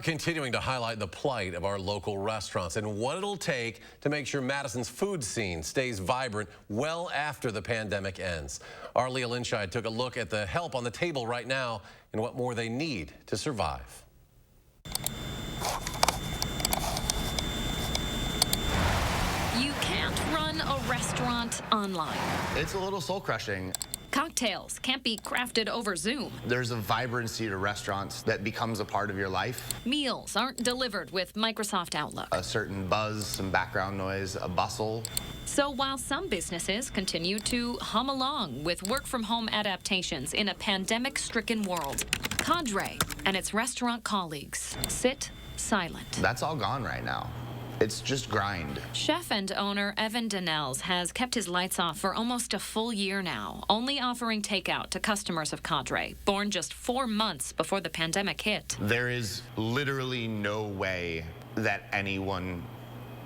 Continuing to highlight the plight of our local restaurants and what it'll take to make sure Madison's food scene stays vibrant well after the pandemic ends. Our Leah Linscheid took a look at the help on the table right now and what more they need to survive. You can't run a restaurant online. It's a little soul-crushing. Cocktails can't be crafted over Zoom. There's a vibrancy to restaurants that becomes a part of your life. Meals aren't delivered with Microsoft Outlook. A certain buzz, some background noise, a bustle. So while some businesses continue to hum along with work-from-home adaptations in a pandemic-stricken world, Cadre and its restaurant colleagues sit silent. That's all gone right now. It's just grind. Chef and owner Evan Donnells has kept his lights off for almost a full year now, only offering takeout to customers of Cadre, born just 4 months before the pandemic hit. There is literally no way that anyone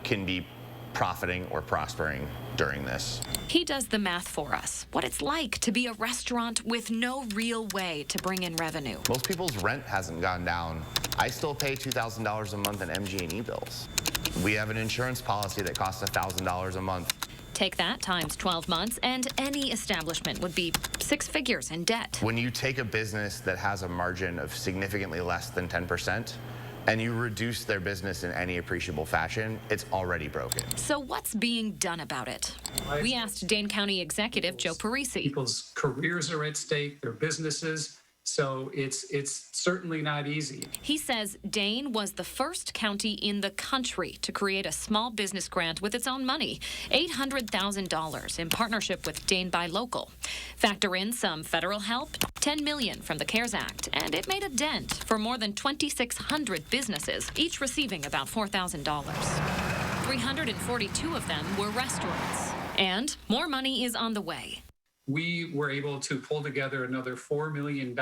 can be profiting or prospering during this. He does the math for us, what it's like to be a restaurant with no real way to bring in revenue. Most people's rent hasn't gone down. I still pay $2,000 a month in MG&E bills. We have an insurance policy that costs $1,000 a month. Take that times 12 months, and any establishment would be 6 figures in debt. When you take a business that has a margin of significantly less than 10%, and you reduce their business in any appreciable fashion, it's already broken. So what's being done about it? We asked Dane County Executive Joe Parisi. People's careers are at stake, their businesses. So it's certainly not easy. He says Dane was the first county in the country to create a small business grant with its own money, $800,000 in partnership with Dane Buy Local. Factor in some federal help, $10 million from the CARES Act, and it made a dent for more than 2,600 businesses, each receiving about $4,000. 342 of them were restaurants. And more money is on the way. We were able to pull together another $4 million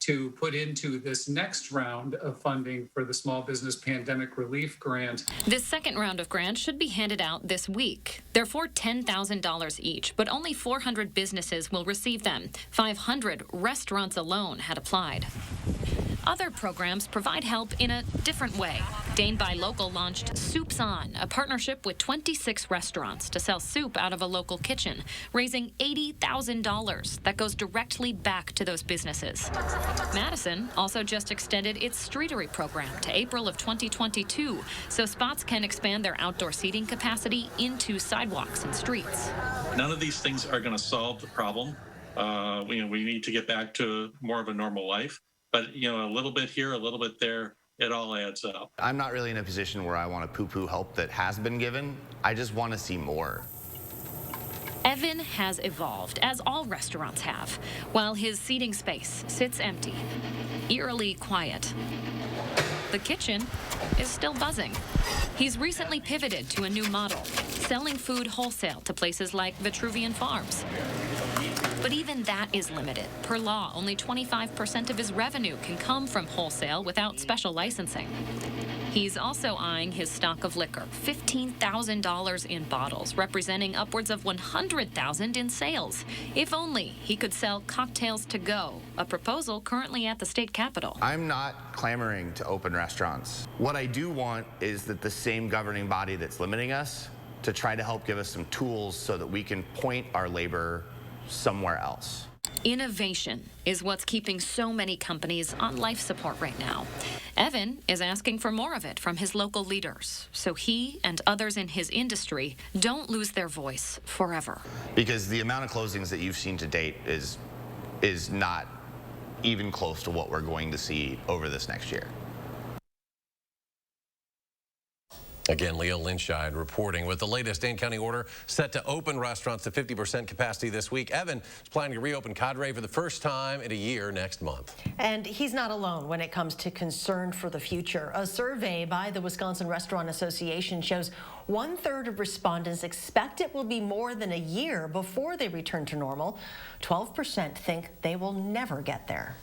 to put into this next round of funding for the Small Business Pandemic Relief Grant. This second round of grants should be handed out this week. They're for $10,000 each, but only 400 businesses will receive them. 500 restaurants alone had applied. Other programs provide help in a different way. Dane Buy Local launched Soups On, a partnership with 26 restaurants to sell soup out of a local kitchen, raising $80,000 that goes directly back to those businesses. Madison also just extended its Streetery program to April of 2022, so spots can expand their outdoor seating capacity into sidewalks and streets. None of these things are going to solve the problem. We need to get back to more of a normal life. But, a little bit here, a little bit there, it all adds up. I'm not really in a position where I want to poo-poo help that has been given. I just want to see more. Evan has evolved, as all restaurants have, while his seating space sits empty, eerily quiet. The kitchen is still buzzing. He's recently pivoted to a new model, selling food wholesale to places like Vitruvian Farms. But even that is limited. Per law, only 25% of his revenue can come from wholesale without special licensing. He's also eyeing his stock of liquor, $15,000 in bottles, representing upwards of $100,000 in sales. If only he could sell cocktails to go, a proposal currently at the state capitol. I'm not clamoring to open restaurants. What I do want is that the same governing body that's limiting us to try to help give us some tools so that we can point our labor somewhere else. Innovation is what's keeping so many companies on life support right now. Evan is asking for more of it from his local leaders, so he and others in his industry don't lose their voice forever. Because the amount of closings that you've seen to date is not even close to what we're going to see over this next year. Again, Leah Linscheid reporting with the latest Dane County order set to open restaurants to 50% capacity this week. Evan is planning to reopen Cadre for the first time in a year next month. And he's not alone when it comes to concern for the future. A survey by the Wisconsin Restaurant Association shows 1/3 of respondents expect it will be more than a year before they return to normal. 12% think they will never get there.